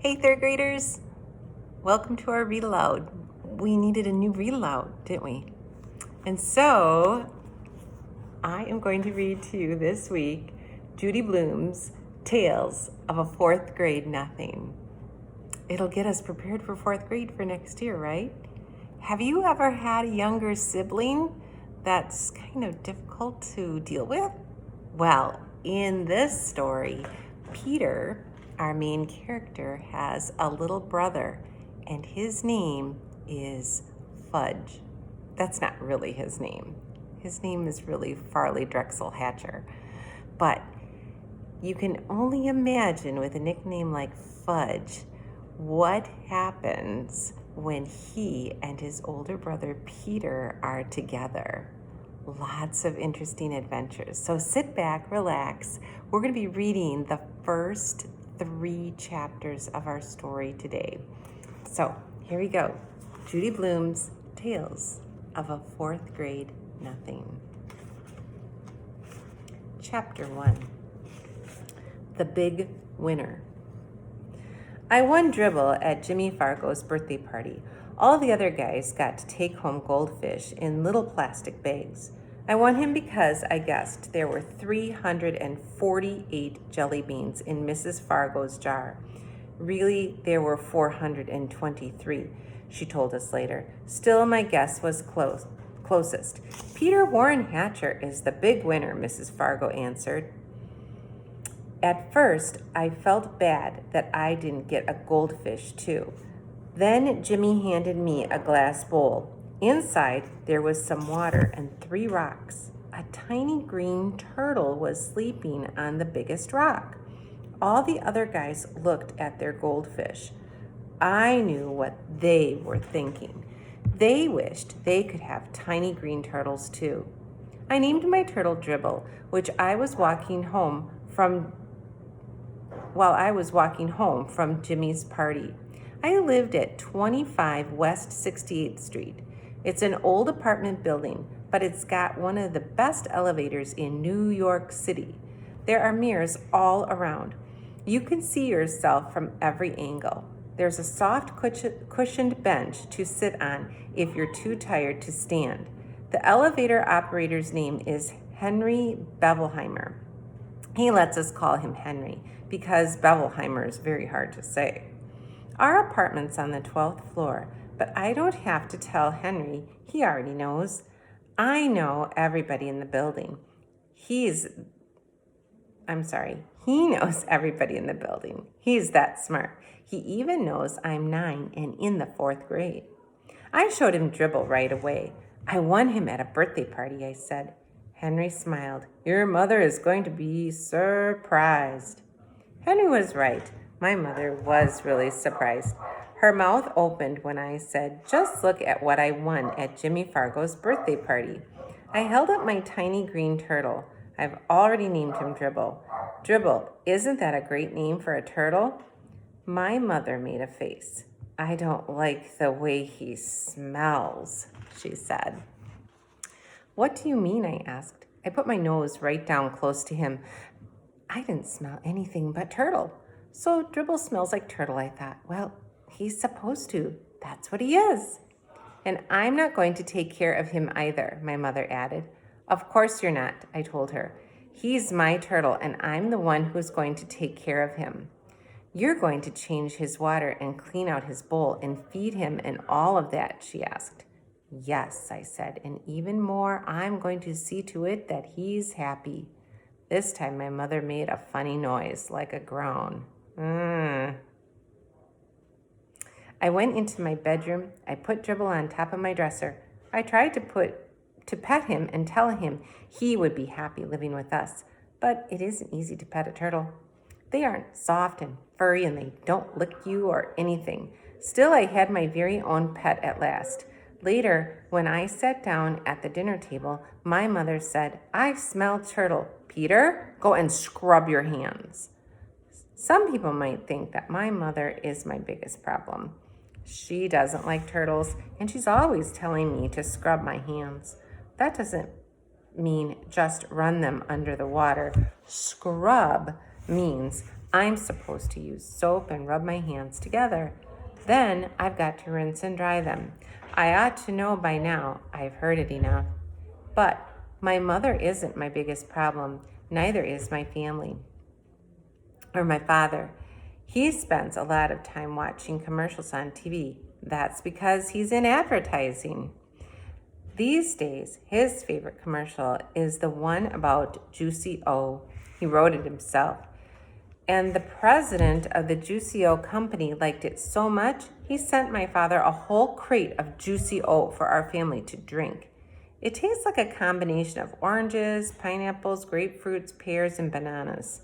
Hey, third graders, welcome to our Read Aloud. We needed a new Read Aloud, didn't we? And so I am going to read to you this week Judy Blume's Tales of a Fourth Grade Nothing. It'll get us prepared for fourth grade for next year, right? Have you ever had a younger sibling that's kind of difficult to deal with? Well, in this story, Peter, our main character, has a little brother, and his name is Fudge. That's not really his name. His name is really Farley Drexel Hatcher. But you can only imagine with a nickname like Fudge what happens when he and his older brother Peter are together. Lots of interesting adventures. So sit back, relax. We're going to be reading the first 3 chapters of our story today. So here we go. Judy Blume's Tales of a Fourth Grade Nothing. Chapter 1. The Big Winner. I won dribble at Jimmy Fargo's birthday party. All the other guys got to take home goldfish in little plastic bags. I won him because I guessed there were 348 jelly beans in Mrs. Fargo's jar. Really, there were 423, she told us later. Still, my guess was closest. Peter Warren Hatcher is the big winner, Mrs. Fargo answered. At first, I felt bad that I didn't get a goldfish, too. Then Jimmy handed me a glass bowl. Inside, there was some water and 3 rocks. A tiny green turtle was sleeping on the biggest rock. All the other guys looked at their goldfish. I knew what they were thinking. They wished they could have tiny green turtles, too. I named my turtle Dribble, while I was walking home from Jimmy's party. I lived at 25 West 68th Street. It's an old apartment building, but it's got one of the best elevators in New York City. There are mirrors all around. You can see yourself from every angle. There's a soft cushioned bench to sit on if you're too tired to stand. The elevator operator's name is Henry Bevelheimer. He lets us call him Henry because Bevelheimer is very hard to say. Our apartment's on the 12th floor, but I don't have to tell Henry. He already knows. I know everybody in the building. He knows everybody in the building. He's that smart. He even knows I'm 9 and in the 4th grade. I showed him Dribble right away. I won him at a birthday party, I said. Henry smiled. Your mother is going to be surprised. Henry was right. My mother was really surprised. Her mouth opened when I said, just look at what I won at Jimmy Fargo's birthday party. I held up my tiny green turtle. I've already named him Dribble. Dribble, isn't that a great name for a turtle? My mother made a face. I don't like the way he smells, she said. What do you mean? I asked. I put my nose right down close to him. I didn't smell anything but turtle. So Dribble smells like turtle, I thought. Well, he's supposed to. That's what he is. And I'm not going to take care of him either, my mother added. Of course you're not, I told her. He's my turtle, and I'm the one who's going to take care of him. You're going to change his water and clean out his bowl and feed him and all of that, she asked. Yes, I said, and even more, I'm going to see to it that he's happy. This time my mother made a funny noise, like a groan. I went into my bedroom. I put Dribble on top of my dresser. I tried to pet him and tell him he would be happy living with us, but it isn't easy to pet a turtle. They aren't soft and furry, and they don't lick you or anything. Still, I had my very own pet at last. Later, when I sat down at the dinner table, my mother said, I smell turtle. Peter, go and scrub your hands. Some people might think that my mother is my biggest problem. She doesn't like turtles, and she's always telling me to scrub my hands. That doesn't mean just run them under the water. Scrub means I'm supposed to use soap and rub my hands together. Then I've got to rinse and dry them. I ought to know by now. I've heard it enough. But my mother isn't my biggest problem. Neither is my family or my father. He spends a lot of time watching commercials on TV. That's because he's in advertising. These days, his favorite commercial is the one about Juicy O. He wrote it himself. And the president of the Juicy O company liked it so much, he sent my father a whole crate of Juicy O for our family to drink. It tastes like a combination of oranges, pineapples, grapefruits, pears, and bananas.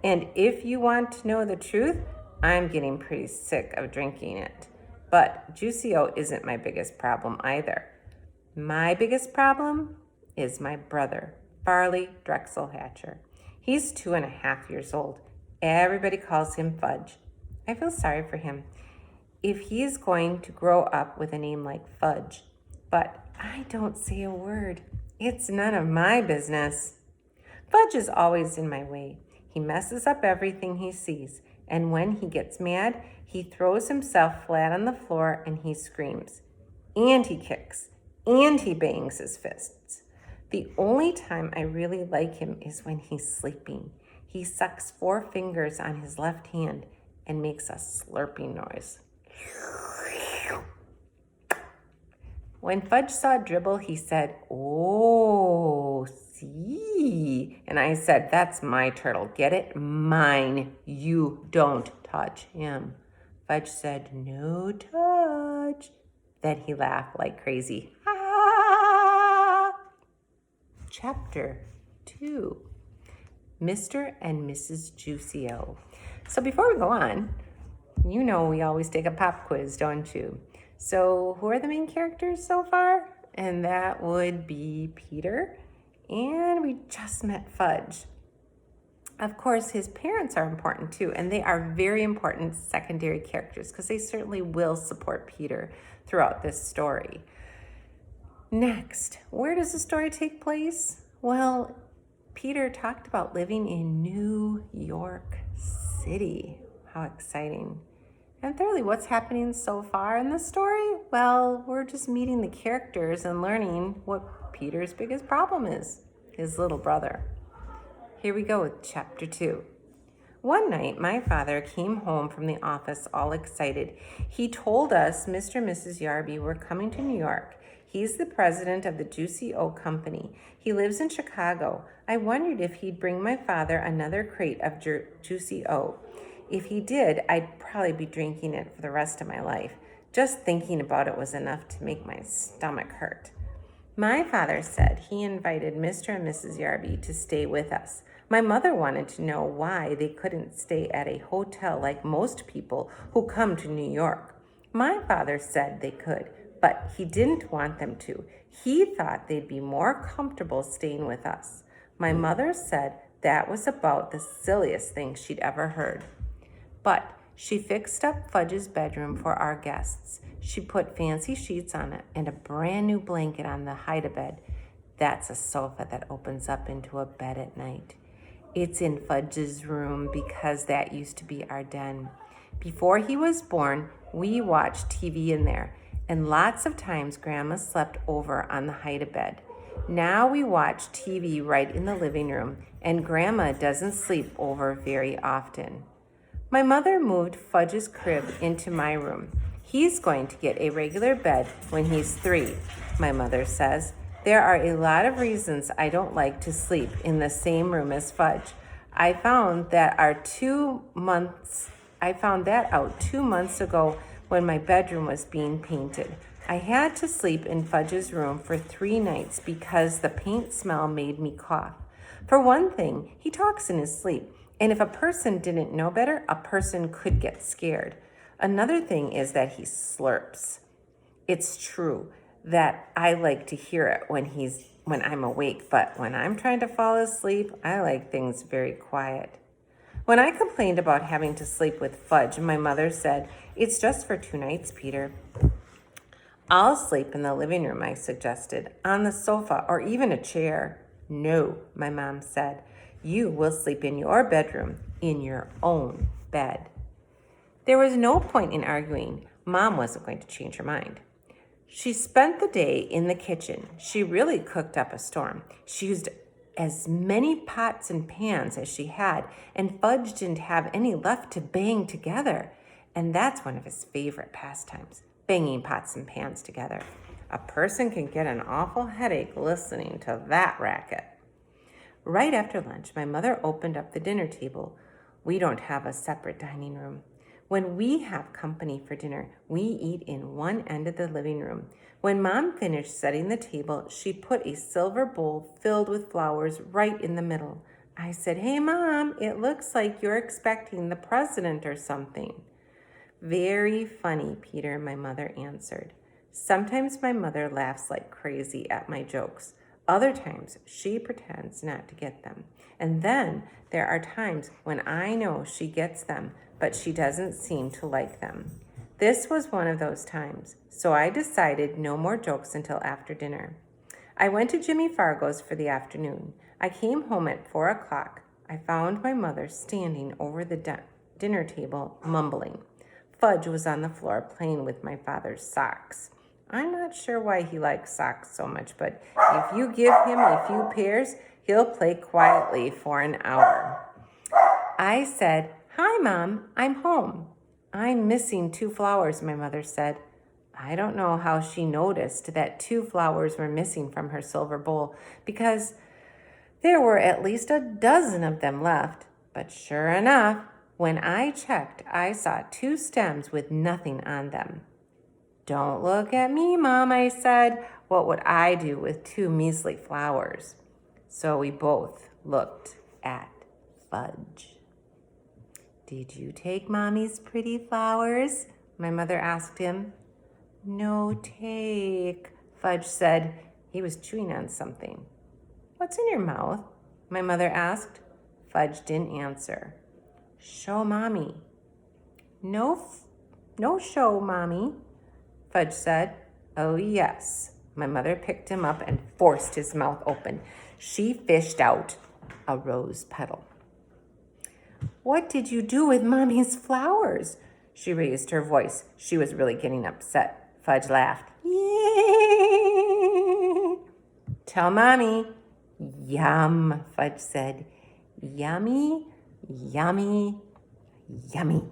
And if you want to know the truth, I'm getting pretty sick of drinking it. But Juicy O isn't my biggest problem either. My biggest problem is my brother, Farley Drexel Hatcher. He's 2.5 years old. Everybody calls him Fudge. I feel sorry for him if he's going to grow up with a name like Fudge. But I don't say a word. It's none of my business. Fudge is always in my way. He messes up everything he sees. And when he gets mad, he throws himself flat on the floor and he screams. And he kicks. And he bangs his fists. The only time I really like him is when he's sleeping. He sucks 4 fingers on his left hand and makes a slurping noise. When Fudge saw Dribble, he said, "Oh, see." And I said, "That's my turtle. Get it? Mine. You don't touch him." Fudge said, "No touch." Then he laughed like crazy. Ah! Chapter 2. Mr. and Mrs. Juicy O. So before we go on, you know we always take a pop quiz, don't you? So who are the main characters so far? And that would be Peter. And we just met Fudge. Of course, his parents are important too, and they are very important secondary characters because they certainly will support Peter throughout this story. Next, where does the story take place? Well, Peter talked about living in New York City. How exciting. And thirdly, what's happening so far in the story? Well, we're just meeting the characters and learning what Peter's biggest problem is, his little brother. Here we go with Chapter 2. One night, my father came home from the office all excited. He told us Mr. and Mrs. Yarby were coming to New York. He's the president of the Juicy O Company. He lives in Chicago. I wondered if he'd bring my father another crate of Juicy O. If he did, I'd probably be drinking it for the rest of my life. Just thinking about it was enough to make my stomach hurt. My father said he invited Mr. and Mrs. Yarby to stay with us. My mother wanted to know why they couldn't stay at a hotel like most people who come to New York. My father said they could, but he didn't want them to. He thought they'd be more comfortable staying with us. My mother said that was about the silliest thing she'd ever heard. But she fixed up Fudge's bedroom for our guests. She put fancy sheets on it and a brand new blanket on the hide-a-bed. That's a sofa that opens up into a bed at night. It's in Fudge's room because that used to be our den. Before he was born, we watched TV in there, and lots of times Grandma slept over on the hide-a-bed. Now we watch TV right in the living room, and Grandma doesn't sleep over very often. My mother moved Fudge's crib into my room. He's going to get a regular bed when he's 3, my mother says. There are a lot of reasons I don't like to sleep in the same room as Fudge. I found that out 2 months ago when my bedroom was being painted. I had to sleep in Fudge's room for 3 nights because the paint smell made me cough. For one thing, he talks in his sleep, and if a person didn't know better, a person could get scared. Another thing is that he slurps. It's true that I like to hear it when I'm awake, but when I'm trying to fall asleep, I like things very quiet. When I complained about having to sleep with Fudge, my mother said, "It's just for 2 nights, Peter." "I'll sleep in the living room," I suggested, "on the sofa or even a chair." "No," my mom said. You will sleep in your bedroom, in your own bed. There was no point in arguing. Mom wasn't going to change her mind. She spent the day in the kitchen. She really cooked up a storm. She used as many pots and pans as she had, and Fudge didn't have any left to bang together. And that's one of his favorite pastimes, banging pots and pans together. A person can get an awful headache listening to that racket. Right after lunch, my mother opened up the dinner table. We don't have a separate dining room. When we have company for dinner, we eat in one end of the living room. When Mom finished setting the table, she put a silver bowl filled with flowers right in the middle. I said, "Hey, Mom, it looks like you're expecting the president or something." "Very funny, Peter," my mother answered. Sometimes my mother laughs like crazy at my jokes. Other times, she pretends not to get them. And then there are times when I know she gets them, but she doesn't seem to like them. This was one of those times, so I decided no more jokes until after dinner. I went to Jimmy Fargo's for the afternoon. I came home at 4 o'clock. I found my mother standing over the dinner table, mumbling. Fudge was on the floor playing with my father's socks. I'm not sure why he likes socks so much, but if you give him a few pairs, he'll play quietly for an hour. I said, "Hi, Mom, I'm home." "I'm missing 2 flowers," my mother said. I don't know how she noticed that 2 flowers were missing from her silver bowl, because there were at least a dozen of them left. But sure enough, when I checked, I saw 2 stems with nothing on them. "Don't look at me, Mom," I said. "What would I do with 2 measly flowers?" So we both looked at Fudge. "Did you take Mommy's pretty flowers?" my mother asked him. "No take," Fudge said. He was chewing on something. "What's in your mouth?" my mother asked. Fudge didn't answer. "Show Mommy." No show, Mommy," Fudge said. "Oh, yes." My mother picked him up and forced his mouth open. She fished out a rose petal. "What did you do with Mommy's flowers?" She raised her voice. She was really getting upset. Fudge laughed. "Yay!" "Tell Mommy." "Yum," Fudge said. "Yummy, yummy, yummy."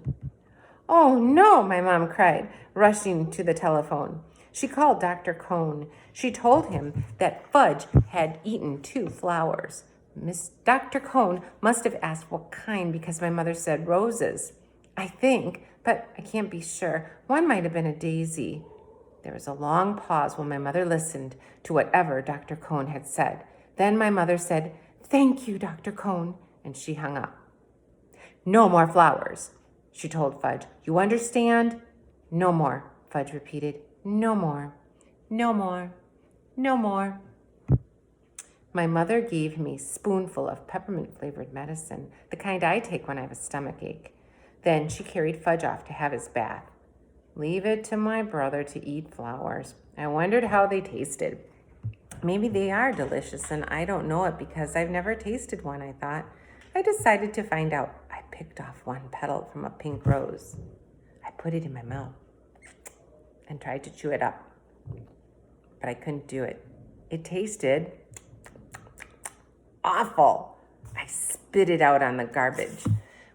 "Oh, no," my mom cried, rushing to the telephone. She called Dr. Cohn. She told him that Fudge had eaten 2 flowers. Dr. Cohn must have asked what kind, because my mother said roses. I think, but I can't be sure. One might have been a daisy. There was a long pause while my mother listened to whatever Dr. Cohn had said. Then my mother said, "Thank you, Dr. Cohn," and she hung up. "No more flowers," she told Fudge. "You understand?" "No more," Fudge repeated. "No more, no more, no more." My mother gave me a spoonful of peppermint-flavored medicine, the kind I take when I have a stomachache. Then she carried Fudge off to have his bath. Leave it to my brother to eat flowers. I wondered how they tasted. Maybe they are delicious, and I don't know it because I've never tasted one, I thought. I decided to find out. I picked off 1 petal from a pink rose. I put it in my mouth and tried to chew it up, but I couldn't do it. It tasted awful. I spit it out on the garbage.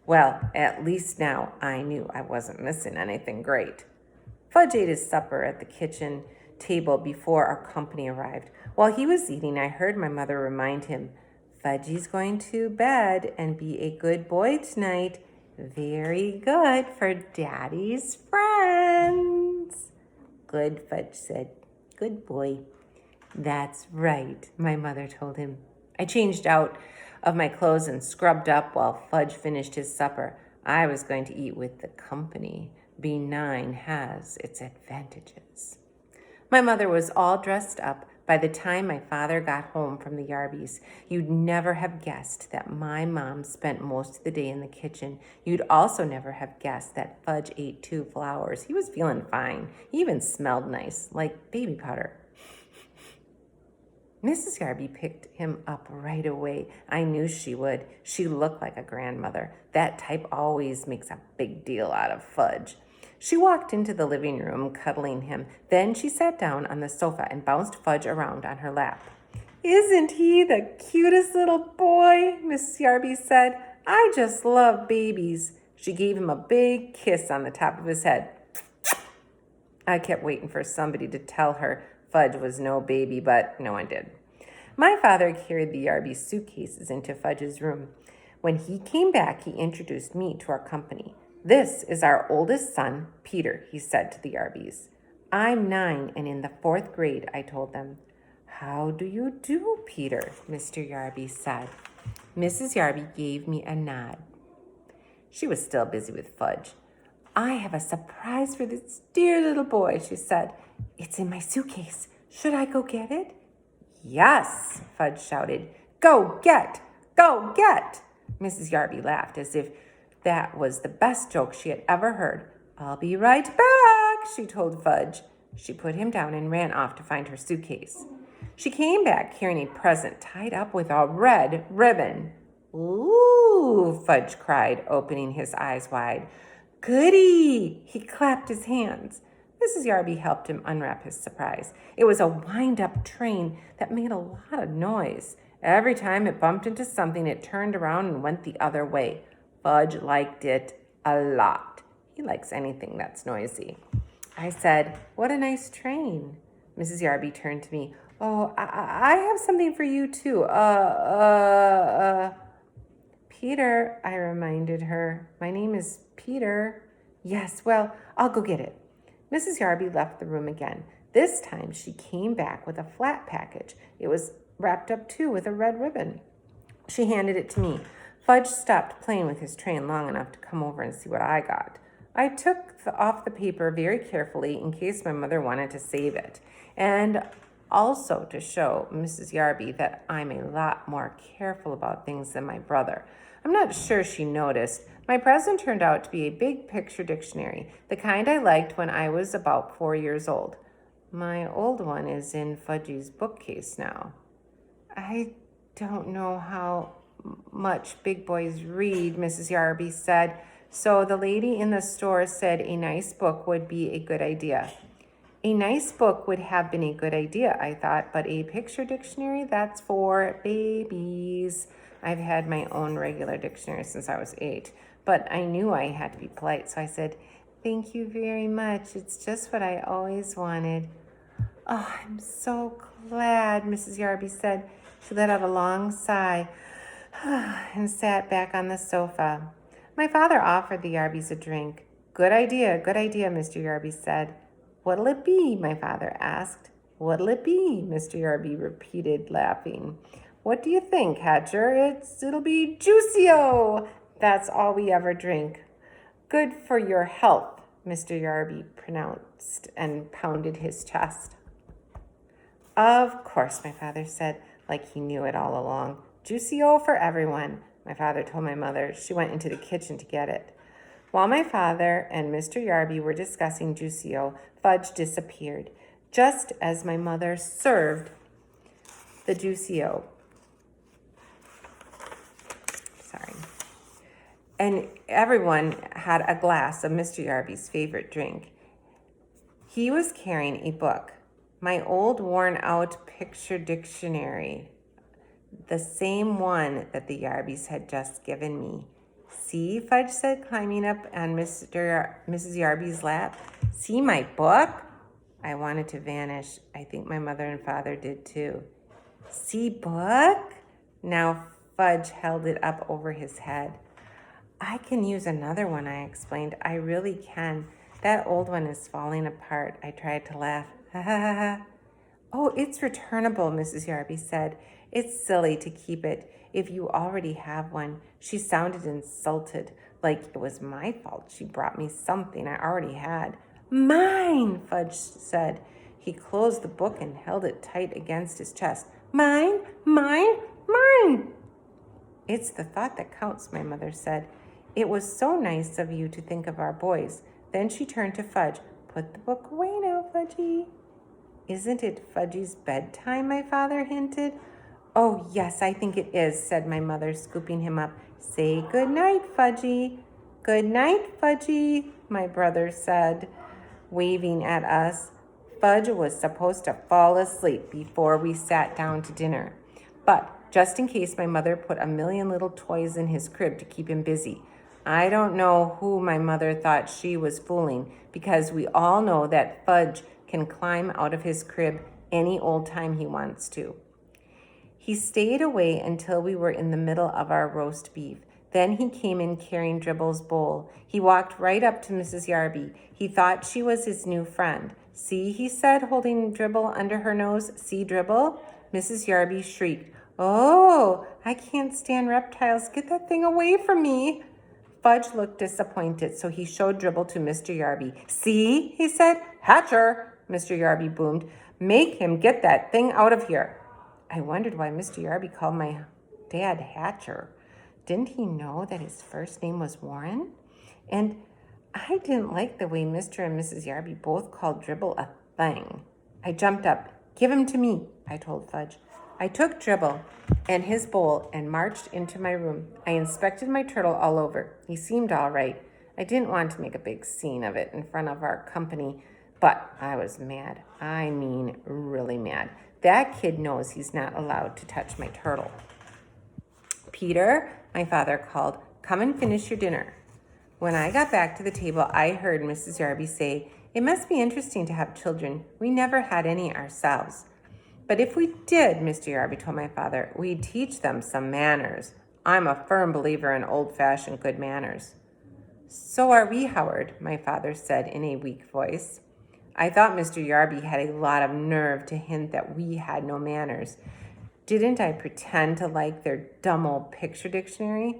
Well, at least now I knew I wasn't missing anything great. Fudge ate his supper at the kitchen table before our company arrived. While he was eating, I heard my mother remind him, "Fudgy's going to bed and be a good boy tonight. Very good for Daddy's friends." "Good," Fudge said. "Good boy." "That's right," my mother told him. I changed out of my clothes and scrubbed up while Fudge finished his supper. I was going to eat with the company. Being 9 has its advantages. My mother was all dressed up by the time my father got home from the Yarbies. You'd never have guessed that my mom spent most of the day in the kitchen. You'd also never have guessed that Fudge ate 2 flowers. He was feeling fine. He even smelled nice, like baby powder. Mrs. Yarby picked him up right away. I knew she would. She looked like a grandmother. That type always makes a big deal out of Fudge. She walked into the living room, cuddling him. Then she sat down on the sofa and bounced Fudge around on her lap. "Isn't he the cutest little boy?" Mrs. Yarby said. "I just love babies." She gave him a big kiss on the top of his head. I kept waiting for somebody to tell her Fudge was no baby, but no one did. My father carried the Yarby suitcases into Fudge's room. When he came back, he introduced me to our company. "This is our oldest son, Peter," he said to the Yarbys. "I'm 9 and in the 4th grade," I told them. "How do you do, Peter?" Mr. Yarby said. Mrs. Yarby gave me a nod. She was still busy with Fudge. "I have a surprise for this dear little boy," she said. "It's in my suitcase. Should I go get it?" "Yes," Fudge shouted. "Go get! Go get!" Mrs. Yarby laughed as if that was the best joke she had ever heard. "I'll be right back," she told Fudge. She put him down and ran off to find her suitcase. She came back carrying a present tied up with a red ribbon. "Ooh," Fudge cried, opening his eyes wide. "Goody!" He clapped his hands. Mrs. Yarby helped him unwrap his surprise. It was a wind-up train that made a lot of noise. Every time it bumped into something, it turned around and went the other way. Fudge liked it a lot. He likes anything that's noisy. I said, "What a nice train." Mrs. Yarby turned to me. "Oh, I have something for you too. Peter," I reminded her. "My name is Peter." "Yes, well, I'll go get it." Mrs. Yarby left the room again. This time she came back with a flat package. It was wrapped up too with a red ribbon. She handed it to me. Fudge stopped playing with his train long enough to come over and see what I got. I took off the paper very carefully in case my mother wanted to save it, and also to show Mrs. Yarby that I'm a lot more careful about things than my brother. I'm not sure she noticed. My present turned out to be a big picture dictionary, the kind I liked when I was about 4 years old. My old one is in Fudgy's bookcase now. I don't know how much big boys read, Mrs. Yarby said, so the lady in the store said a nice book would be a good idea. A nice book would have been a good idea, I thought, but a picture dictionary, that's for babies. I've had my own regular dictionary since I was 8, but I knew I had to be polite, so I said, "Thank you very much. It's just what I always wanted." "Oh, I'm so glad," Mrs. Yarby said. She let out a long sigh and sat back on the sofa. My father offered the Yarbys a drink. Good idea, Mr. Yarby said. "What'll it be?" my father asked. "What'll it be?" Mr. Yarby repeated, laughing. "What do you think, Hatcher? It'll be Juicio. That's all we ever drink." "Good for your health," Mr. Yarby pronounced and pounded his chest. "Of course," my father said, like he knew it all along. "Juicio for everyone," my father told my mother. She went into the kitchen to get it. While my father and Mr. Yarby were discussing Juicio, Fudge disappeared, just as my mother served the Juicio. And everyone had a glass of Mr. Yarby's favorite drink. He was carrying a book, my old worn-out picture dictionary, the same one that the Yarbys had just given me. "See," Fudge said, climbing up on Mrs. Yarby's lap. "See my book?" I wanted to vanish. I think my mother and father did too. "See book?" Now Fudge held it up over his head. "I can use another one," I explained. "I really can. That old one is falling apart." I tried to laugh. "Ha ha ha ha." "Oh, it's returnable," Mrs. Yarby said. "It's silly to keep it if you already have one." She sounded insulted, like it was my fault she brought me something I already had. "Mine," Fudge said. He closed the book and held it tight against his chest. "Mine, mine, mine." "It's the thought that counts," my mother said. "It was so nice of you to think of our boys." Then she turned to Fudge. "Put the book away now, Fudgy." Isn't it Fudgy's bedtime, my father hinted. Oh, yes, I think it is, said my mother, scooping him up. Say good night, Fudgy. Good night, Fudgy, my brother said, waving at us. Fudge was supposed to fall asleep before we sat down to dinner. But just in case, my mother put a million little toys in his crib to keep him busy. I don't know who my mother thought she was fooling, because we all know that Fudge can climb out of his crib any old time he wants to. He stayed away until we were in the middle of our roast beef. Then he came in carrying Dribble's bowl. He walked right up to Mrs. Yarby. He thought she was his new friend. See, he said, holding Dribble under her nose. See, Dribble? Mrs. Yarby shrieked. Oh, I can't stand reptiles. Get that thing away from me. Fudge looked disappointed, so he showed Dribble to Mr. Yarby. See, he said. Hatcher, Mr. Yarby boomed. Make him get that thing out of here. I wondered why Mr. Yarby called my dad Hatcher. Didn't he know that his first name was Warren? And I didn't like the way Mr. and Mrs. Yarby both called Dribble a thing. I jumped up. Give him to me, I told Fudge. I took Dribble and his bowl and marched into my room. I inspected my turtle all over. He seemed all right. I didn't want to make a big scene of it in front of our company, but I was mad. I mean, really mad. That kid knows he's not allowed to touch my turtle. Peter, my father called, come and finish your dinner. When I got back to the table, I heard Mrs. Yarby say, it must be interesting to have children. We never had any ourselves. But if we did, Mr. Yarby told my father, we'd teach them some manners. I'm a firm believer in old-fashioned good manners. So are we, Howard, my father said in a weak voice. I thought Mr. Yarby had a lot of nerve to hint that we had no manners. Didn't I pretend to like their dumb old picture dictionary?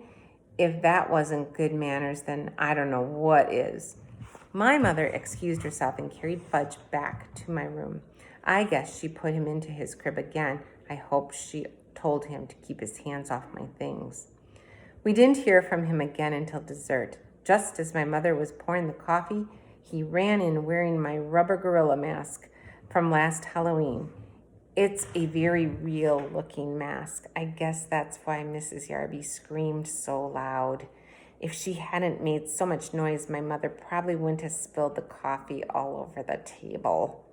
If that wasn't good manners, then I don't know what is. My mother excused herself and carried Fudge back to my room. I guess she put him into his crib again. I hope she told him to keep his hands off my things. We didn't hear from him again until dessert. Just as my mother was pouring the coffee, he ran in wearing my rubber gorilla mask from last Halloween. It's a very real-looking mask. I guess that's why Mrs. Yarby screamed so loud. If she hadn't made so much noise, my mother probably wouldn't have spilled the coffee all over the table.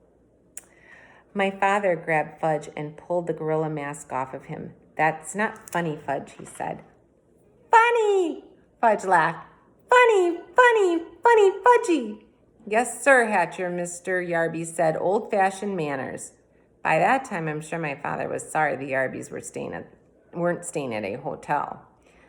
My father grabbed Fudge and pulled the gorilla mask off of him. That's not funny, Fudge, he said. Funny! Fudge laughed. Funny, funny, funny, Fudgy. Yes, sir, Hatcher, Mr. Yarby said. Old-fashioned manners. By that time, I'm sure my father was sorry the Yarbys weren't staying at a hotel.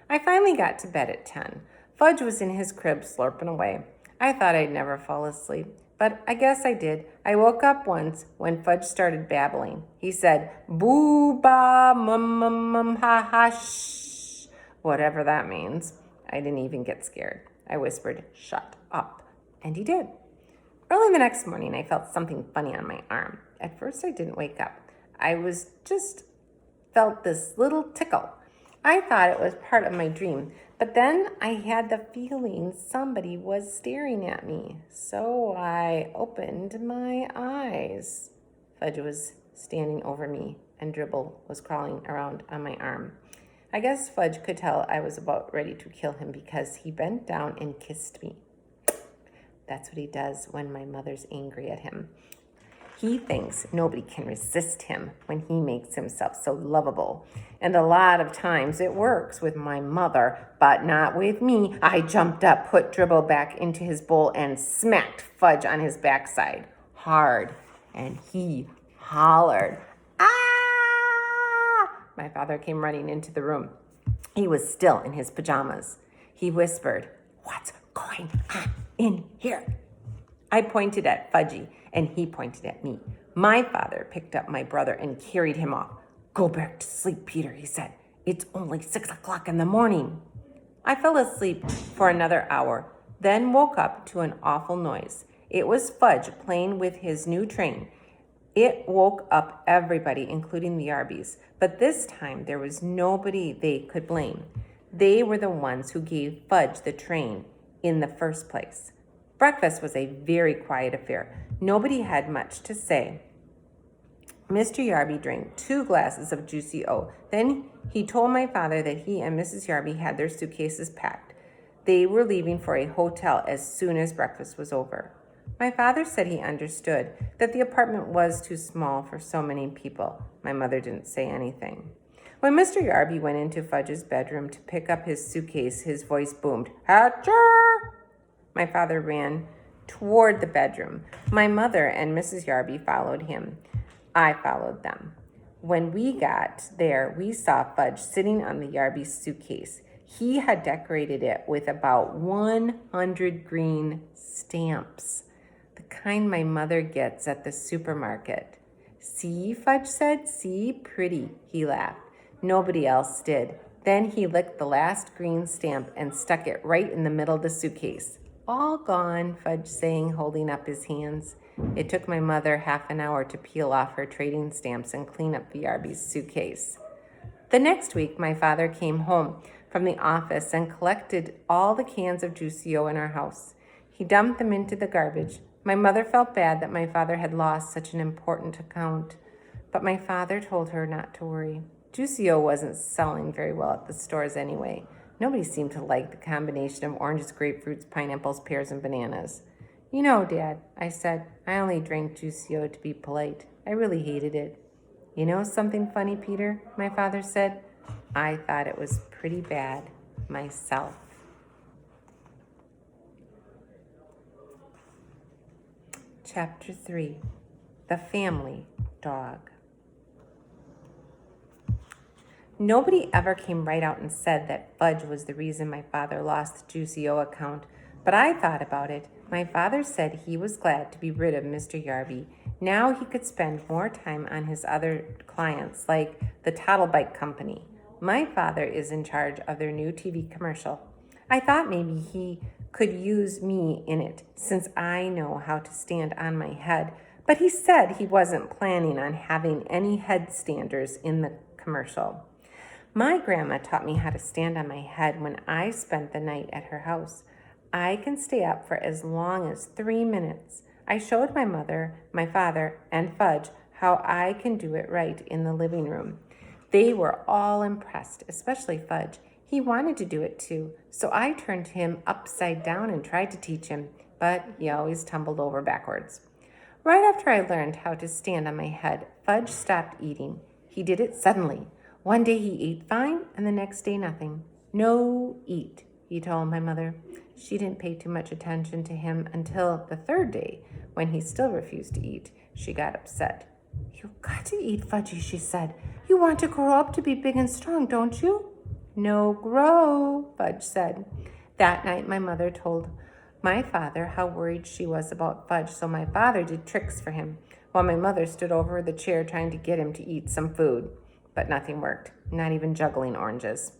I finally got to bed at 10. Fudge was in his crib slurping away. I thought I'd never fall asleep, but I guess I did. I woke up once when Fudge started babbling. He said, boo, ba, mum, ha, ha, shh, whatever that means. I didn't even get scared. I whispered, shut up, and he did. Early the next morning, I felt something funny on my arm. At first, I didn't wake up. I felt this little tickle. I thought it was part of my dream, but then I had the feeling somebody was staring at me. So I opened my eyes. Fudge was standing over me, and Dribble was crawling around on my arm. I guess Fudge could tell I was about ready to kill him because he bent down and kissed me. That's what he does when my mother's angry at him. He thinks nobody can resist him when he makes himself so lovable. And a lot of times it works with my mother, but not with me. I jumped up, put Dribble back into his bowl, and smacked Fudge on his backside hard. And he hollered, ah! My father came running into the room. He was still in his pajamas. He whispered, what's going on in here? I pointed at Fudgy, and he pointed at me. My father picked up my brother and carried him off. Go back to sleep, Peter, he said. It's only 6 o'clock in the morning. I fell asleep for another hour, then woke up to an awful noise. It was Fudge playing with his new train. It woke up everybody, including the Yarbys. But this time, there was nobody they could blame. They were the ones who gave Fudge the train in the first place. Breakfast was a very quiet affair. Nobody had much to say. Mr. Yarby drank 2 glasses of juicy O. Then he told my father that he and Mrs. Yarby had their suitcases packed. They were leaving for a hotel as soon as breakfast was over. My father said he understood that the apartment was too small for so many people. My mother didn't say anything. When Mr. Yarby went into Fudge's bedroom to pick up his suitcase, his voice boomed, "Hatcher!" My father ran toward the bedroom. My mother and Mrs. Yarby followed him. I followed them. When we got there, we saw Fudge sitting on the Yarby suitcase. He had decorated it with about 100 green stamps, the kind my mother gets at the supermarket. "See," Fudge said, "see, pretty," he laughed. Nobody else did. Then he licked the last green stamp and stuck it right in the middle of the suitcase. "All gone," Fudge sang, holding up his hands. It took my mother half an hour to peel off her trading stamps and clean up the Yarby's suitcase. The next week, my father came home from the office and collected all the cans of Juicio in our house. He dumped them into the garbage. My mother felt bad that my father had lost such an important account, but my father told her not to worry. Juicio wasn't selling very well at the stores anyway. Nobody seemed to like the combination of oranges, grapefruits, pineapples, pears, and bananas. "You know, Dad," I said, "I only drank Juicio to be polite. I really hated it." "You know something funny, Peter?" my father said. "I thought it was pretty bad myself." Chapter 3, The Family Dog. Nobody ever came right out and said that Fudge was the reason my father lost the Juicio account, but I thought about it. My father said he was glad to be rid of Mr. Yarby. Now he could spend more time on his other clients, like the Toddle Bike Company. My father is in charge of their new TV commercial. I thought maybe he could use me in it, since I know how to stand on my head, but he said he wasn't planning on having any headstanders in the commercial. My grandma taught me how to stand on my head when I spent the night at her house. I can stay up for as long as 3 minutes. I showed my mother, my father, and Fudge how I can do it right in the living room. They were all impressed, especially Fudge. He wanted to do it too, so I turned him upside down and tried to teach him, but he always tumbled over backwards. Right after I learned how to stand on my head, Fudge stopped eating. He did it suddenly. One day he ate fine, and the next day nothing. "No eat," he told my mother. She didn't pay too much attention to him until the 3rd day, when he still refused to eat. She got upset. "You've got to eat, Fudgy," she said. "You want to grow up to be big and strong, don't you?" "No grow," Fudge said. That night my mother told my father how worried she was about Fudge, so my father did tricks for him, while my mother stood over the chair trying to get him to eat some food. But nothing worked, not even juggling oranges.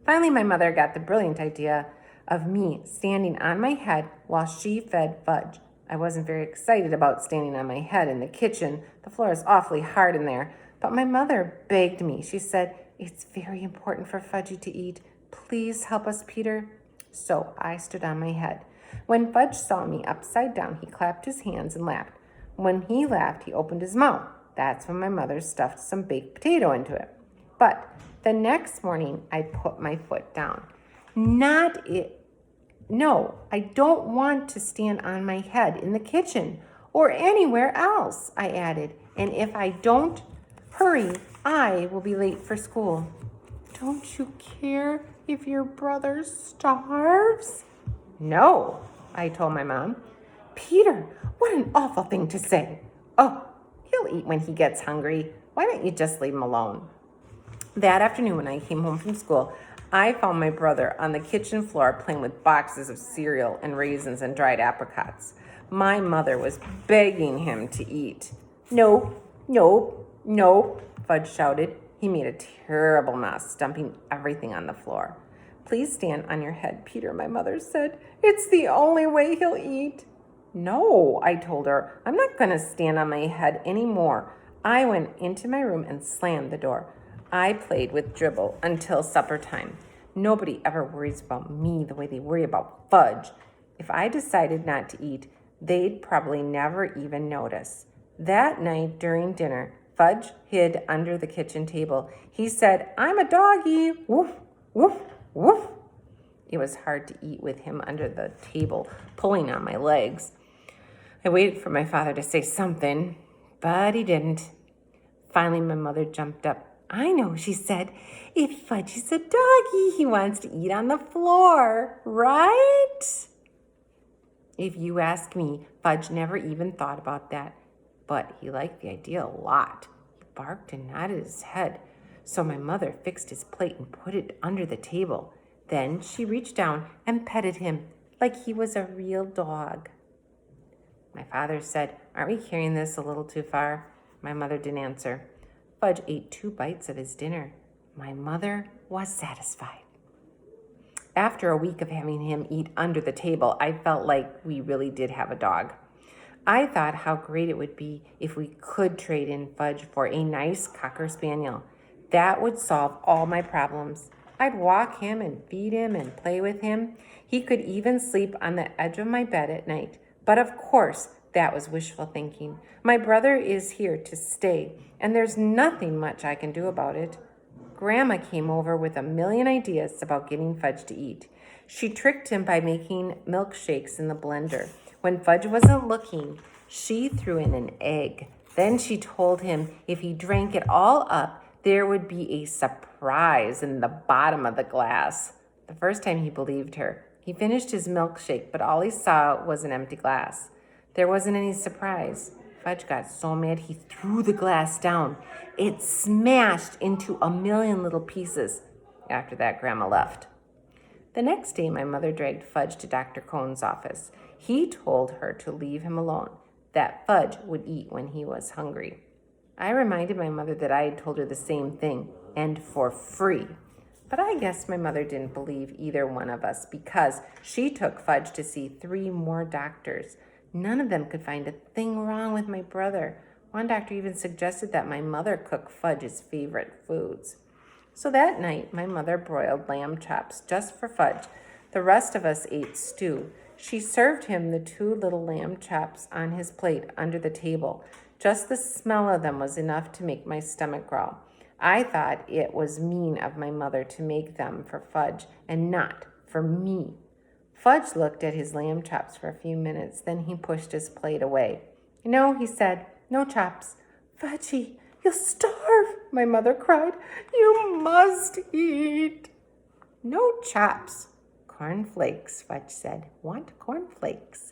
Finally, my mother got the brilliant idea of me standing on my head while she fed Fudge. I wasn't very excited about standing on my head in the kitchen. The floor is awfully hard in there. But my mother begged me. She said, "It's very important for Fudgy to eat. Please help us, Peter." So I stood on my head. When Fudge saw me upside down, he clapped his hands and laughed. When he laughed, he opened his mouth. That's when my mother stuffed some baked potato into it. But the next morning, I put my foot down. No, I don't want to stand on my head in the kitchen or anywhere else, I added. And if I don't hurry, I will be late for school. "Don't you care if your brother starves?" "No," I told my mom. "Peter, what an awful thing to say." "Oh, he'll eat when he gets hungry. Why don't you just leave him alone?" That afternoon when I came home from school, I found my brother on the kitchen floor playing with boxes of cereal and raisins and dried apricots. My mother was begging him to eat. "No, no, no," Fudge shouted. He made a terrible mess, dumping everything on the floor. "Please stand on your head, Peter," my mother said. "It's the only way he'll eat." "No," I told her. "I'm not going to stand on my head anymore." I went into my room and slammed the door. I played with Dribble until supper time. Nobody ever worries about me the way they worry about Fudge. If I decided not to eat, they'd probably never even notice. That night during dinner, Fudge hid under the kitchen table. He said, "I'm a doggy. Woof, woof, woof." It was hard to eat with him under the table, pulling on my legs. I waited for my father to say something, but he didn't. Finally, my mother jumped up. "I know," she said. "If Fudge is a doggy, he wants to eat on the floor, right?" If you ask me, Fudge never even thought about that, but he liked the idea a lot. He barked and nodded his head, so my mother fixed his plate and put it under the table. Then she reached down and petted him like he was a real dog. My father said, "Aren't we carrying this a little too far?" My mother didn't answer. Fudge ate 2 bites of his dinner. My mother was satisfied. After a week of having him eat under the table, I felt like we really did have a dog. I thought how great it would be if we could trade in Fudge for a nice Cocker Spaniel. That would solve all my problems. I'd walk him and feed him and play with him. He could even sleep on the edge of my bed at night. But of course, that was wishful thinking. My brother is here to stay, and there's nothing much I can do about it. Grandma came over with a million ideas about getting Fudge to eat. She tricked him by making milkshakes in the blender. When Fudge wasn't looking, she threw in an egg. Then she told him if he drank it all up, there would be a surprise in the bottom of the glass. The first time he believed her. He finished his milkshake, but all he saw was an empty glass. There wasn't any surprise. Fudge got so mad he threw the glass down. It smashed into a million little pieces. After that, Grandma left. The next day, my mother dragged Fudge to Dr. Cohn's office. He told her to leave him alone, that Fudge would eat when he was hungry. I reminded my mother that I had told her the same thing, and for free. But I guess my mother didn't believe either one of us because she took Fudge to see 3 more doctors. None of them could find a thing wrong with my brother. One doctor even suggested that my mother cook Fudge's favorite foods. So that night, my mother broiled lamb chops just for Fudge. The rest of us ate stew. She served him the 2 little lamb chops on his plate under the table. Just the smell of them was enough to make my stomach growl. I thought it was mean of my mother to make them for Fudge and not for me. Fudge looked at his lamb chops for a few minutes, then he pushed his plate away. "No," he said, "no chops." "Fudgy, you'll starve," my mother cried. "You must eat." "No chops." "Cornflakes," Fudge said. "Want cornflakes."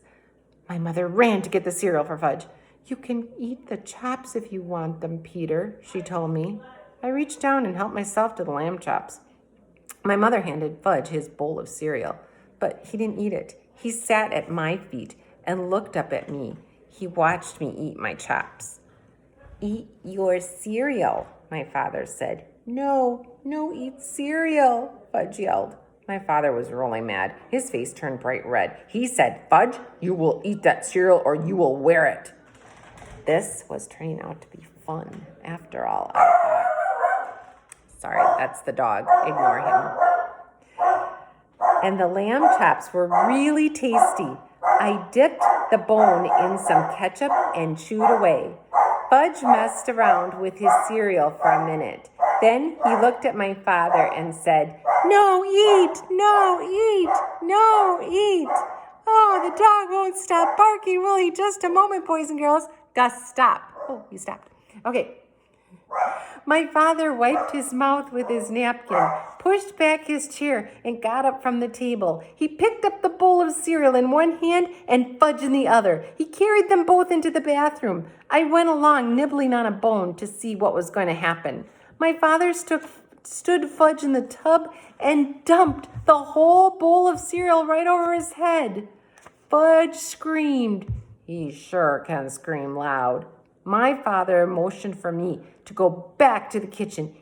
My mother ran to get the cereal for Fudge. "You can eat the chops if you want them, Peter," she told me. I reached down and helped myself to the lamb chops. My mother handed Fudge his bowl of cereal, but he didn't eat it. He sat at my feet and looked up at me. He watched me eat my chops. "Eat your cereal," my father said. No, eat cereal," Fudge yelled. My father was really mad. His face turned bright red. He said, "Fudge, you will eat that cereal or you will wear it." This was turning out to be fun after all, I thought. Sorry, that's the dog. Ignore him. And the lamb chops were really tasty. I dipped the bone in some ketchup and chewed away. Fudge messed around with his cereal for a minute. Then he looked at my father and said, "No, eat! No, eat! No, eat!" "Oh, the dog won't stop barking, will he? Just a moment, boys and girls." "Gus, stop." Oh, you stopped. Okay. My father wiped his mouth with his napkin, pushed back his chair, and got up from the table. He picked up the bowl of cereal in one hand and Fudge in the other. He carried them both into the bathroom. I went along, nibbling on a bone to see what was going to happen. My father stood Fudge in the tub and dumped the whole bowl of cereal right over his head. Fudge screamed. He sure can scream loud. My father motioned for me to go back to the kitchen.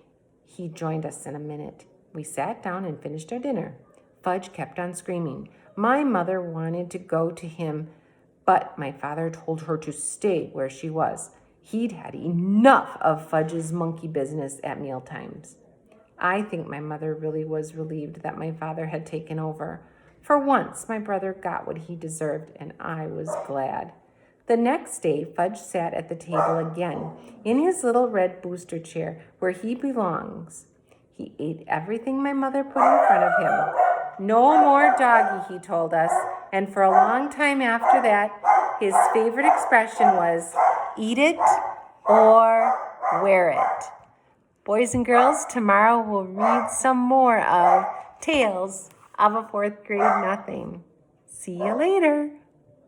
He joined us in a minute. We sat down and finished our dinner. Fudge kept on screaming. My mother wanted to go to him, but my father told her to stay where she was. He'd had enough of Fudge's monkey business at mealtimes. I think my mother really was relieved that my father had taken over. For once, my brother got what he deserved, and I was glad. The next day, Fudge sat at the table again, in his little red booster chair where he belongs. He ate everything my mother put in front of him. No more doggy, he told us, and for a long time after that, his favorite expression was, eat it or wear it. Boys and girls, tomorrow we'll read some more of Tales of a Fourth Grade Nothing. See you later.